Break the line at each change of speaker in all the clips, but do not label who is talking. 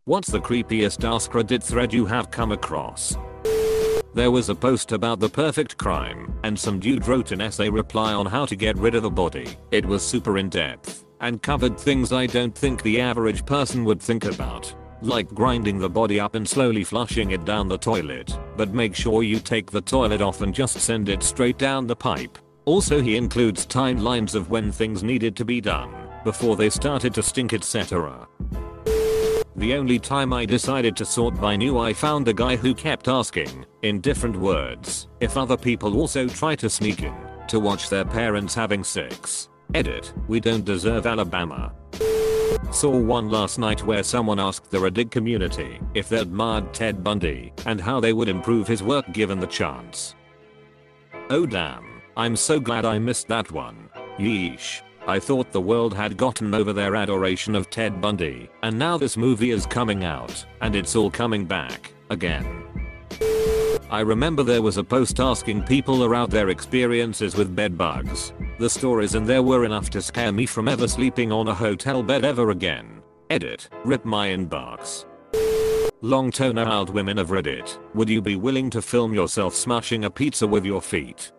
What's the creepiest AskReddit thread you have come across? There was a post about the perfect crime, and some dude wrote an essay reply on how to get rid of a body. It was super in-depth, and covered things I don't think the average person would think about. Like grinding the body up and slowly flushing it down the toilet, but make sure you take the toilet off and just send it straight down the pipe. Also, he includes timelines of when things needed to be done, before they started to stink, etc. The only time I decided to sort by new, I found a guy who kept asking, in different words, if other people also try to sneak in to watch their parents having sex. Edit, we don't deserve Alabama. Saw one last night where someone asked the Reddit community if they admired Ted Bundy and how they would improve his work given the chance. Oh damn, I'm so glad I missed that one. Yeesh. I thought the world had gotten over their adoration of Ted Bundy, and now this movie is coming out, and it's all coming back, again. I remember there was a post asking people around their experiences with bed bugs. The stories in there were enough to scare me from ever sleeping on a hotel bed ever again. Edit, rip my inbox. Long toner-out women of Reddit, would you be willing to film yourself smashing a pizza with your feet?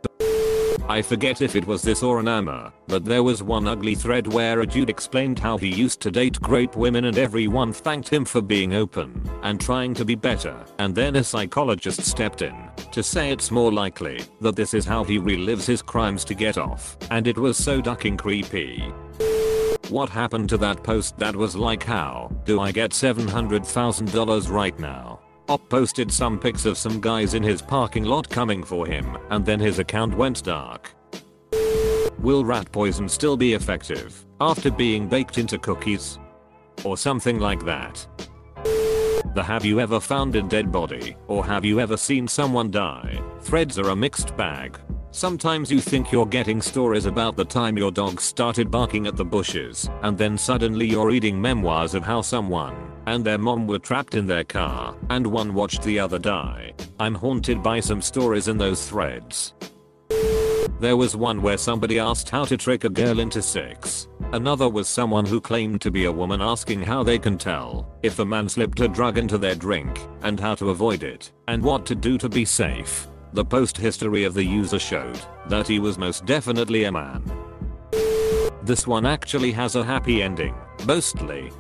I forget if it was this or an AMA, but there was one ugly thread where a dude explained how he used to date great women and everyone thanked him for being open and trying to be better, and then a psychologist stepped in to say it's more likely that this is how he relives his crimes to get off, and it was so ducking creepy. What happened to that post that was like, how do I get $700,000 right now? Op posted some pics of some guys in his parking lot coming for him, and then his account went dark. Will rat poison still be effective after being baked into cookies? Or something like that. The have you ever found a dead body, or have you ever seen someone die? Threads are a mixed bag. Sometimes you think you're getting stories about the time your dog started barking at the bushes, and then suddenly you're reading memoirs of how someone and their mom were trapped in their car, and one watched the other die. I'm haunted by some stories in those threads. There was one where somebody asked how to trick a girl into sex. Another was someone who claimed to be a woman asking how they can tell if a man slipped a drug into their drink, and how to avoid it, and what to do to be safe. The post history of the user showed that he was most definitely a man. This one actually has a happy ending, mostly.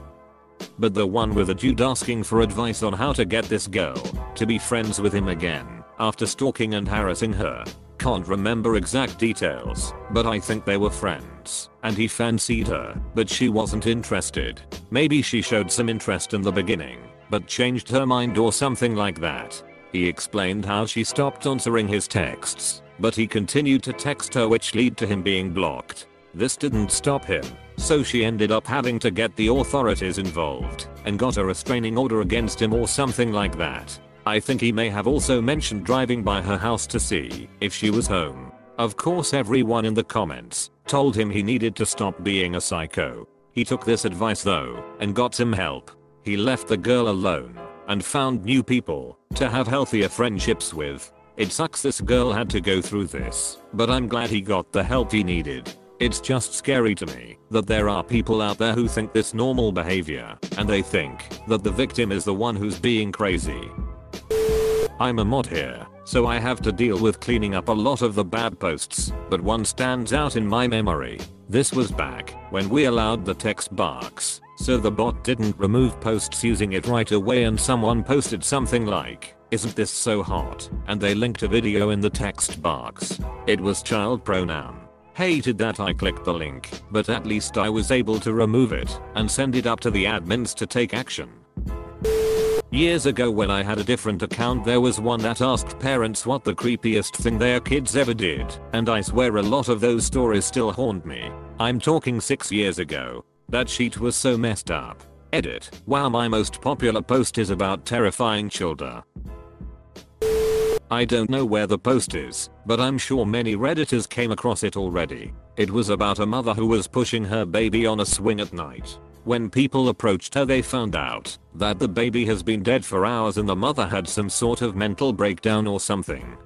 But the one with a dude asking for advice on how to get this girl to be friends with him again after stalking and harassing her. Can't remember exact details, but I think they were friends, and he fancied her, but she wasn't interested. Maybe she showed some interest in the beginning, but changed her mind or something like that. He explained how she stopped answering his texts, but he continued to text her, which led to him being blocked. This didn't stop him, so she ended up having to get the authorities involved and got a restraining order against him or something like that. I think he may have also mentioned driving by her house to see if she was home. Of course, everyone in the comments told him he needed to stop being a psycho. He took this advice though and got some help. He left the girl alone and found new people to have healthier friendships with. It sucks this girl had to go through this, but I'm glad he got the help he needed. It's just scary to me that there are people out there who think this normal behavior, and they think that the victim is the one who's being crazy. I'm a mod here, so I have to deal with cleaning up a lot of the bad posts, but one stands out in my memory. This was back when we allowed the text box, so the bot didn't remove posts using it right away, and someone posted something like, "Isn't this so hot?" and they linked a video in the text box. It was child pronoun. Hated that I clicked the link, but at least I was able to remove it and send it up to the admins to take action. Years ago when I had a different account, there was one that asked parents what the creepiest thing their kids ever did, and I swear a lot of those stories still haunt me. I'm talking 6 years ago. That sheet was so messed up. Edit, wow, my most popular post is about terrifying children. I don't know where the post is, but I'm sure many Redditors came across it already. It was about a mother who was pushing her baby on a swing at night. When people approached her, they found out that the baby has been dead for hours and the mother had some sort of mental breakdown or something.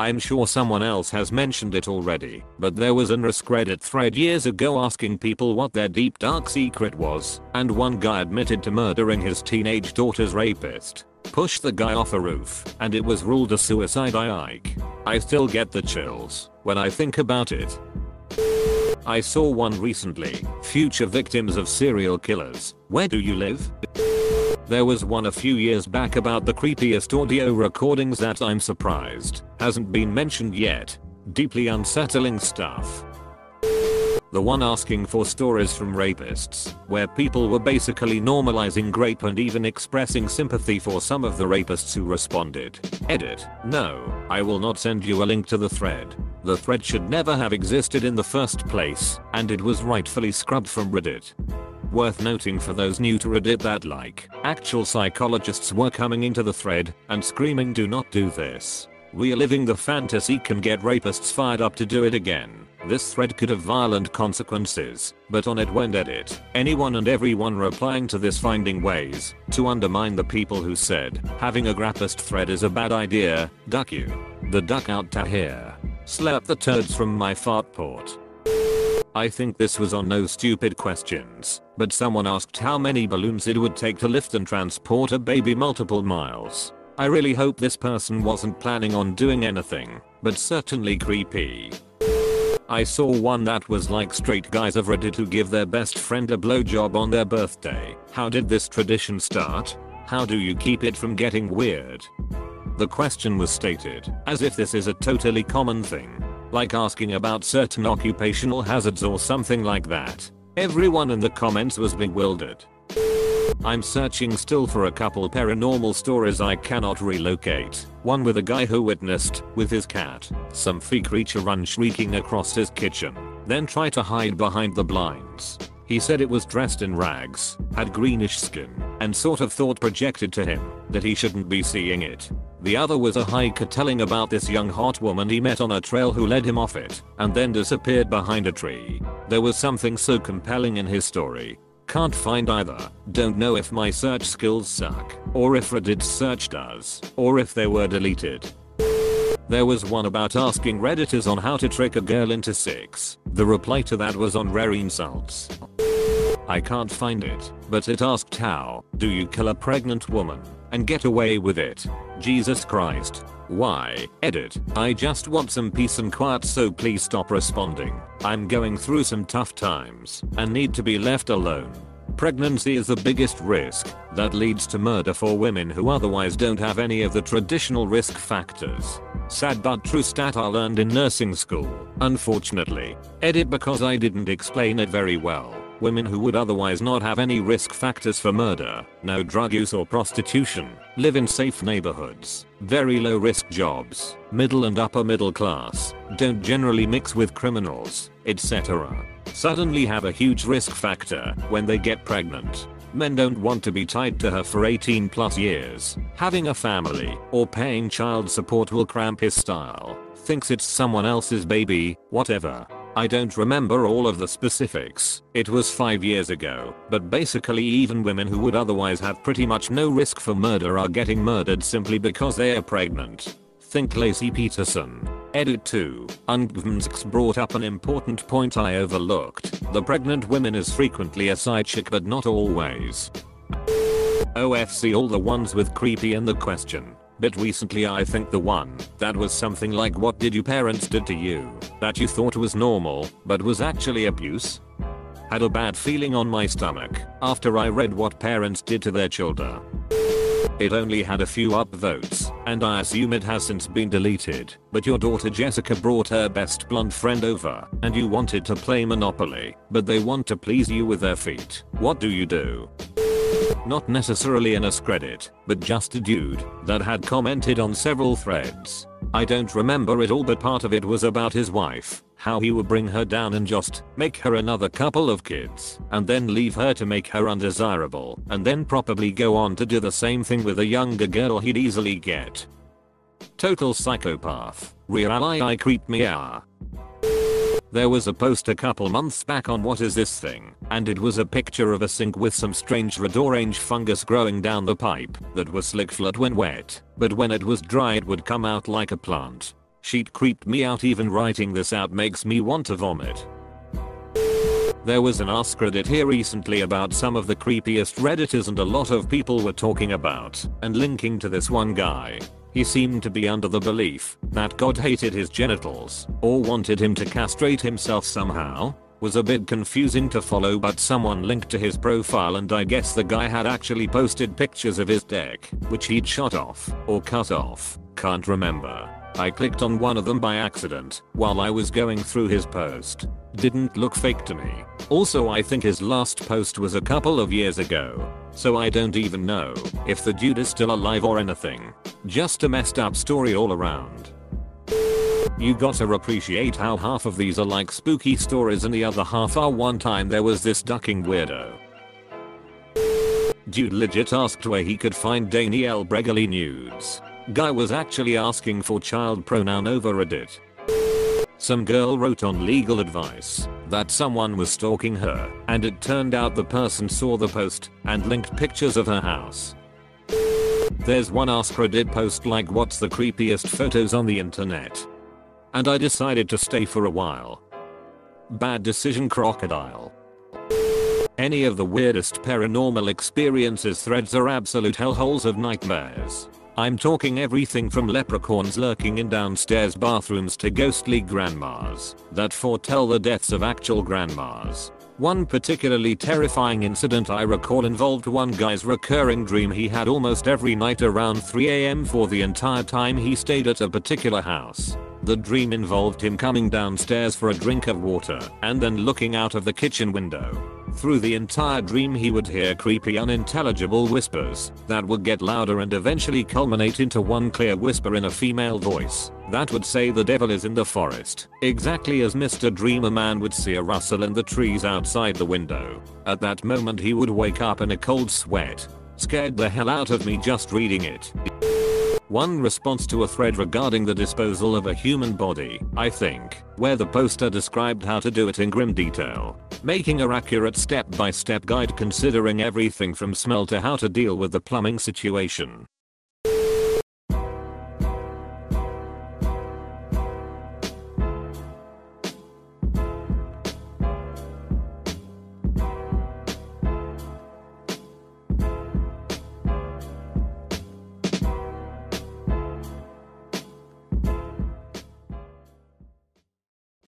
I'm sure someone else has mentioned it already, but there was an AskReddit thread years ago asking people what their deep dark secret was, and one guy admitted to murdering his teenage daughter's rapist. Pushed the guy off a roof, and it was ruled a suicide. I still get the chills when I think about it. I saw one recently. Future victims of serial killers, where do you live? There was one a few years back about the creepiest audio recordings that I'm surprised hasn't been mentioned yet. Deeply unsettling stuff. The one asking for stories from rapists, where people were basically normalizing rape and even expressing sympathy for some of the rapists who responded. Edit. No, I will not send you a link to the thread. The thread should never have existed in the first place, and it was rightfully scrubbed from Reddit. Worth noting for those new to Reddit that actual psychologists were coming into the thread and screaming, do not do this. Reliving the fantasy can get rapists fired up to do it again. This thread could have violent consequences, but on it went Edit. Anyone and everyone replying to this finding ways to undermine the people who said having a rapist thread is a bad idea. Duck you. The duck out to here. Slap the turds from my fart port. I think this was on No Stupid Questions, but someone asked how many balloons it would take to lift and transport a baby multiple miles. I really hope this person wasn't planning on doing anything, but certainly creepy. I saw one that was like straight guys of Reddit who give their best friend a blowjob on their birthday. How did this tradition start? How do you keep it from getting weird? The question was stated as if this is a totally common thing, like asking about certain occupational hazards or something like that. Everyone in the comments was bewildered. I'm searching still for a couple paranormal stories I cannot relocate. One with a guy who witnessed, with his cat, some freak creature run shrieking across his kitchen, then try to hide behind the blinds. He said it was dressed in rags, had greenish skin, and sort of thought projected to him that he shouldn't be seeing it. The other was a hiker telling about this young hot woman he met on a trail who led him off it, and then disappeared behind a tree. There was something so compelling in his story. Can't find either. Don't know if my search skills suck, or if Reddit's search does, or if they were deleted. There was one about asking Redditors on how to trick a girl into sex. The reply to that was on rare insults. I can't find it, but it asked how do you kill a pregnant woman and get away with it? Jesus Christ. Why? Edit. I just want some peace and quiet, so please stop responding. I'm going through some tough times and need to be left alone. Pregnancy is the biggest risk that leads to murder for women who otherwise don't have any of the traditional risk factors. Sad but true stat I learned in nursing school. Unfortunately. Edit because I didn't explain it very well. Women who would otherwise not have any risk factors for murder, no drug use or prostitution, live in safe neighborhoods, very low risk jobs, middle and upper middle class, don't generally mix with criminals, etc. Suddenly have a huge risk factor when they get pregnant. Men don't want to be tied to her for 18+ years. Having a family or paying child support will cramp his style. Thinks it's someone else's baby, whatever. I don't remember all of the specifics, it was 5 years ago, but basically even women who would otherwise have pretty much no risk for murder are getting murdered simply because they are pregnant. Think Lacey Peterson. Edit 2. Ungvmsks brought up an important point I overlooked. The pregnant woman is frequently a side chick but not always. OFC all the ones with creepy in the question. But recently I think the one that was something like what did your parents did to you that you thought was normal but was actually abuse? Had a bad feeling on my stomach after I read what parents did to their children. It only had a few upvotes, and I assume it has since been deleted, but your daughter Jessica brought her best blonde friend over, and you wanted to play Monopoly, but they want to please you with their feet. What do you do? Not necessarily an AskReddit, but just a dude that had commented on several threads. I don't remember it all, but part of it was about his wife, how he would bring her down and just make her another couple of kids, and then leave her to make her undesirable, and then probably go on to do the same thing with a younger girl he'd easily get. Total psychopath. Really creeped me out. There was a post a couple months back on what is this thing, and it was a picture of a sink with some strange red orange fungus growing down the pipe that was slick flat when wet, but when it was dry it would come out like a plant. Sheet creeped me out. Even writing this out makes me want to vomit. There was an AskReddit here recently about some of the creepiest redditors, and a lot of people were talking about and linking to this one guy. He seemed to be under the belief that God hated his genitals or wanted him to castrate himself somehow. Was a bit confusing to follow, but someone linked to his profile and I guess the guy had actually posted pictures of his dick, which he'd shot off or cut off, can't remember. I clicked on one of them by accident while I was going through his post. Didn't look fake to me. Also, I think his last post was a couple of years ago, so I don't even know if the dude is still alive or anything. Just a messed up story all around. You gotta appreciate how half of these are like spooky stories and the other half are one time there was this ducking weirdo. Dude legit asked where he could find Danielle Bregoli nudes. Guy was actually asking for child pronoun over Reddit. Some girl wrote on legal advice that someone was stalking her, and it turned out the person saw the post and linked pictures of her house. There's one AskReddit post like what's the creepiest photos on the internet, and I decided to stay for a while. Bad decision, crocodile. Any of the weirdest paranormal experiences threads are absolute hellholes of nightmares. I'm talking everything from leprechauns lurking in downstairs bathrooms to ghostly grandmas that foretell the deaths of actual grandmas. One particularly terrifying incident I recall involved one guy's recurring dream he had almost every night around 3 AM for the entire time he stayed at a particular house. The dream involved him coming downstairs for a drink of water and then looking out of the kitchen window. Through the entire dream he would hear creepy unintelligible whispers that would get louder and eventually culminate into one clear whisper in a female voice that would say the devil is in the forest, exactly as Mr. Dreamer Man would see a rustle in the trees outside the window. At that moment he would wake up in a cold sweat. Scared the hell out of me just reading it. One response to a thread regarding the disposal of a human body, I think, where the poster described how to do it in grim detail, making an accurate step-by-step guide considering everything from smell to how to deal with the plumbing situation.